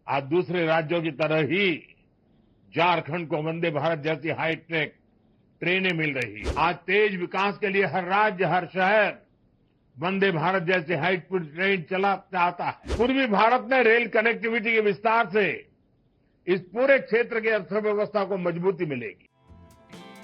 आज दूसरे राज्यों की तरह ही झारखंड को वंदे भारत जैसी हाईटेक ट्रेनें मिल रही है। आज तेज विकास के लिए हर राज्य, हर शहर वंदे भारत जैसे हाई स्पीड ट्रेन चला चाहता है। पूर्वी भारत में रेल कनेक्टिविटी के विस्तार से इस पूरे क्षेत्र की अर्थव्यवस्था को मजबूती मिलेगी।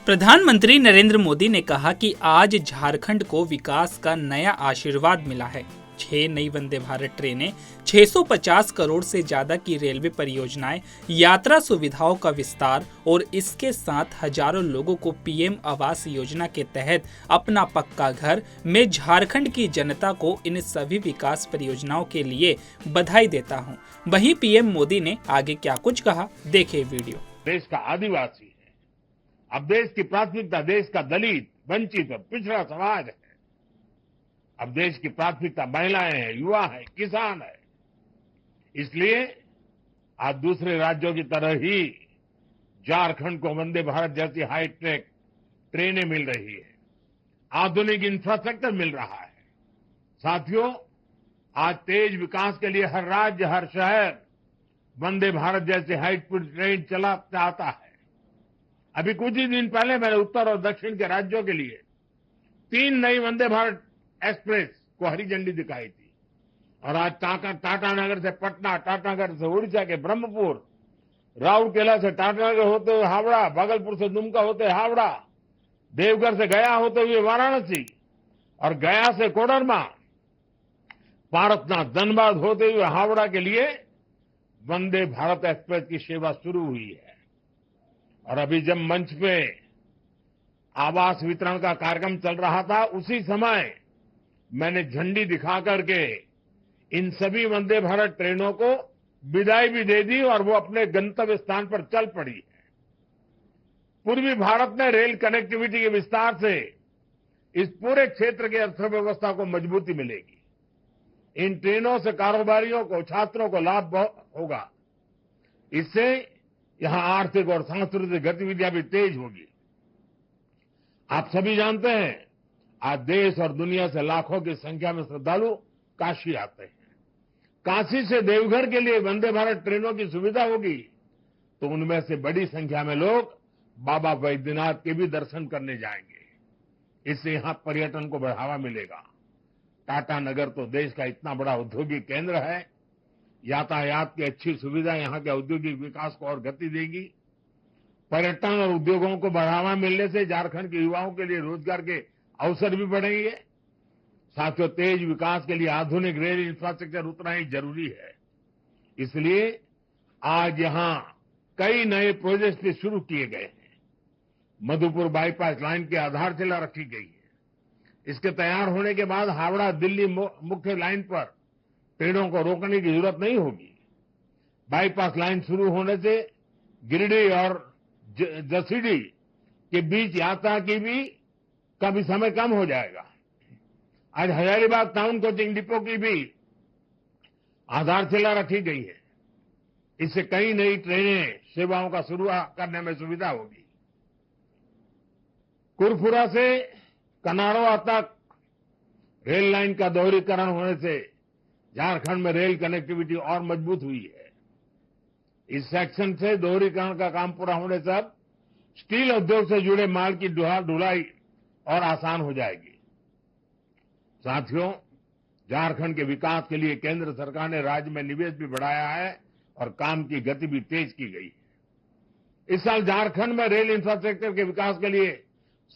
प्रधानमंत्री नरेंद्र मोदी ने कहा कि आज झारखंड को विकास का नया आशीर्वाद मिला है। 6 नई वंदे भारत ट्रेनें, 650 करोड़ से ज्यादा की रेलवे परियोजनाएं, यात्रा सुविधाओं का विस्तार और इसके साथ हजारों लोगों को पीएम आवास योजना के तहत अपना पक्का घर। मैं झारखंड की जनता को इन सभी विकास परियोजनाओं के लिए बधाई देता हूं। वहीं पीएम मोदी ने आगे क्या कुछ कहा, देखें वीडियो। देश का आदिवासी है, अब देश की प्राथमिकता देश का दलित, वंचित और पिछड़ा समाज है। अब देश की प्राथमिकता महिलाएं हैं, युवा है, किसान है। इसलिए आज दूसरे राज्यों की तरह ही झारखंड को वंदे भारत जैसी हाईटेक ट्रेनें मिल रही है, आधुनिक इंफ्रास्ट्रक्चर मिल रहा है। साथियों, आज तेज विकास के लिए हर राज्य, हर शहर वंदे भारत जैसे हाई स्पीड ट्रेन चला चाहता है। अभी कुछ ही दिन पहले मैंने उत्तर और दक्षिण के राज्यों के लिए 3 नई वंदे भारत एक्सप्रेस को हरी झंडी दिखाई थी। और आज टाटानगर से पटना, टाटानगर से उड़ीसा के ब्रह्मपुर, राउरकेला से टाटानगर होते हुए हावड़ा, भागलपुर से दुमका होते हावड़ा, देवघर से गया होते हुए वाराणसी और गया से कोडरमा, पारसनाथ, धनबाद होते हुए हावड़ा के लिए वंदे भारत एक्सप्रेस की सेवा शुरू हुई है। और अभी जब मंच पे आवास वितरण का कार्यक्रम चल रहा था, उसी समय मैंने झंडी दिखा करके इन सभी वंदे भारत ट्रेनों को विदाई भी दे दी और वो अपने गंतव्य स्थान पर चल पड़ी है। पूर्वी भारत में रेल कनेक्टिविटी के विस्तार से इस पूरे क्षेत्र की अर्थव्यवस्था को मजबूती मिलेगी। इन ट्रेनों से कारोबारियों को, छात्रों को लाभ होगा। इससे यहां आर्थिक और सांस्कृतिक गतिविधियां भी तेज होगी। आप सभी जानते हैं, आज देश और दुनिया से लाखों की संख्या में श्रद्धालु काशी आते हैं। काशी से देवघर के लिए वंदे भारत ट्रेनों की सुविधा होगी तो उनमें से बड़ी संख्या में लोग बाबा वैद्यनाथ के भी दर्शन करने जाएंगे। इससे यहां पर्यटन को बढ़ावा मिलेगा। टाटानगर तो देश का इतना बड़ा औद्योगिक केंद्र है, यातायात की अच्छी सुविधा यहां के औद्योगिक विकास को और गति देगी। पर्यटन और उद्योगों को बढ़ावा मिलने से झारखंड के युवाओं के लिए रोजगार के अवसर भी बढ़ेंगे। साथियों, तेज विकास के लिए आधुनिक रेल इंफ्रास्ट्रक्चर उतना ही जरूरी है। इसलिए आज यहां कई नए प्रोजेक्ट भी शुरू किए गए हैं। मधुपुर बाईपास लाइन की आधारशिला रखी गई है। इसके तैयार होने के बाद हावड़ा दिल्ली मुख्य लाइन पर ट्रेनों को रोकने की जरूरत नहीं होगी। बाईपास लाइन शुरू होने से गिरिडीह और जसीडीह के बीच यात्रा की भी काफी समय कम हो जाएगा। आज हजारीबाग टाउन कोचिंग डिपो की भी आधारशिला रखी गई है। इससे कई नई ट्रेनें सेवाओं का शुरू करने में सुविधा होगी। कुरफुरा से कनाड़वा तक रेल लाइन का दोहरीकरण होने से झारखंड में रेल कनेक्टिविटी और मजबूत हुई है। इस सेक्शन से दोहरीकरण का काम पूरा होने से अब स्टील उद्योग से जुड़े माल की ढुलाई और आसान हो जाएगी। साथियों, झारखंड के विकास के लिए केंद्र सरकार ने राज्य में निवेश भी बढ़ाया है और काम की गति भी तेज की गई है। इस साल झारखंड में रेल इंफ्रास्ट्रक्चर के विकास के लिए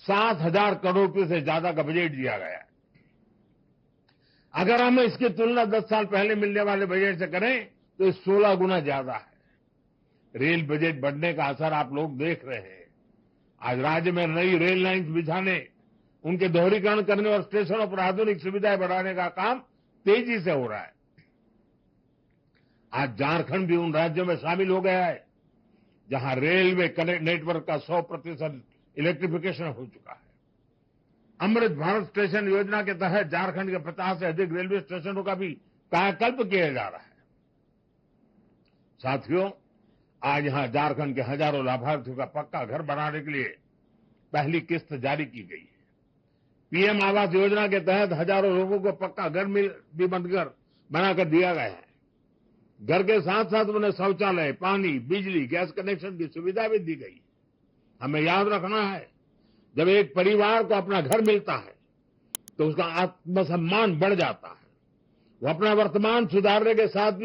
7,000 करोड़ रुपए से ज्यादा का बजट दिया गया है। अगर हम इसकी तुलना 10 साल पहले मिलने वाले बजट से करें तो ये 16 गुना ज्यादा है। रेल बजट बढ़ने का असर आप लोग देख रहे हैं। आज राज्य में नई रेल लाइन्स बिछाने, उनके दोहरीकरण करने और स्टेशनों पर आधुनिक सुविधाएं बढ़ाने का काम तेजी से हो रहा है। आज झारखंड भी उन राज्यों में शामिल हो गया है जहां रेलवे नेटवर्क का 100% इलेक्ट्रिफिकेशन हो चुका है। अमृत भारत स्टेशन योजना के तहत झारखंड के 50 से अधिक रेलवे स्टेशनों का भी कायाकल्प किया जा रहा है। साथियों, आज यहां झारखंड के हजारों लाभार्थियों का पक्का घर बनाने के लिए पहली किस्त जारी की गई है। पीएम आवास योजना के तहत हजारों लोगों को पक्का घर भी बनाकर दिया गया है। घर के साथ साथ उन्हें शौचालय, पानी, बिजली, गैस कनेक्शन की सुविधा भी दी गई। हमें याद रखना है, जब एक परिवार को अपना घर मिलता है तो उसका आत्मसम्मान बढ़ जाता है। वो अपना वर्तमान सुधारने के साथ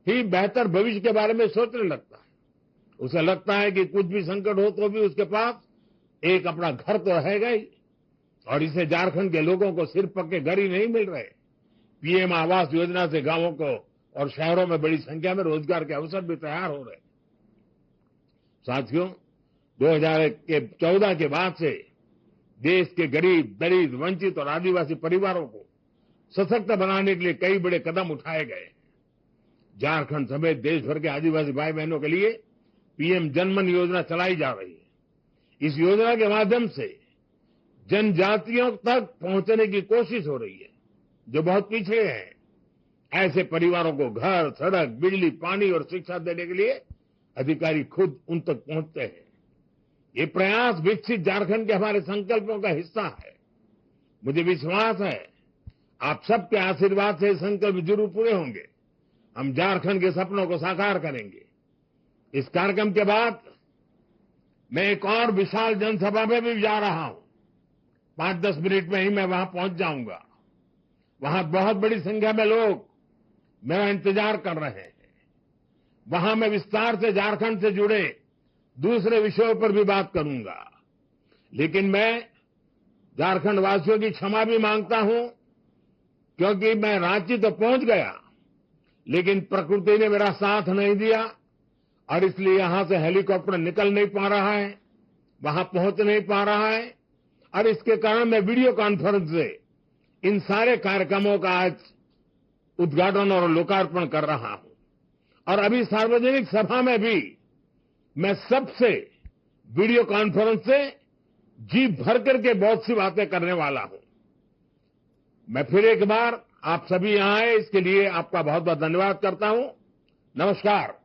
ही बेहतर भविष्य के बारे में सोचने लगता है। उसे लगता है कि कुछ भी संकट हो तो भी उसके पास एक अपना घर तो रहेगा ही। और इसे झारखंड के लोगों को सिर्फ पक्के घर ही नहीं मिल रहे, पीएम आवास योजना से गांवों को और शहरों में बड़ी संख्या में रोजगार के अवसर भी तैयार हो रहे। साथियों, 2014 के बाद से देश के गरीब, दलित, वंचित और आदिवासी परिवारों को सशक्त बनाने के लिए कई बड़े कदम उठाए गए। झारखंड समेत देश भर के आदिवासी भाई बहनों के लिए पीएम जनमन योजना चलाई जा रही है। इस योजना के माध्यम से जनजातियों तक पहुंचने की कोशिश हो रही है जो बहुत पीछे हैं। ऐसे परिवारों को घर, सड़क, बिजली, पानी और शिक्षा देने के लिए अधिकारी खुद उन तक पहुंचते हैं। ये प्रयास विकसित झारखंड के हमारे संकल्पों का हिस्सा है। मुझे विश्वास है आप सबके आशीर्वाद से संकल्प जरूर पूरे होंगे। हम झारखंड के सपनों को साकार करेंगे। इस कार्यक्रम के बाद मैं एक और विशाल जनसभा में भी जा रहा हूं। 5-10 मिनट में ही मैं वहां पहुंच जाऊंगा। वहां बहुत बड़ी संख्या में लोग मेरा इंतजार कर रहे हैं। वहां मैं विस्तार से झारखंड से जुड़े दूसरे विषयों पर भी बात करूंगा। लेकिन मैं झारखंड वासियों की क्षमा भी मांगता हूं, क्योंकि मैं रांची तो पहुंच गया, लेकिन प्रकृति ने मेरा साथ नहीं दिया और इसलिए यहां से हेलीकॉप्टर निकल नहीं पा रहा है, वहां पहुंच नहीं पा रहा है। और इसके कारण मैं वीडियो कॉन्फ्रेंस से इन सारे कार्यक्रमों का आज उद्घाटन और लोकार्पण कर रहा हूं। और अभी सार्वजनिक सभा में भी मैं सबसे वीडियो कॉन्फ्रेंस से जी भर करके बहुत सी बातें करने वाला हूं। मैं फिर एक बार आप सभी यहां आए इसके लिए आपका बहुत बहुत धन्यवाद करता हूं। नमस्कार।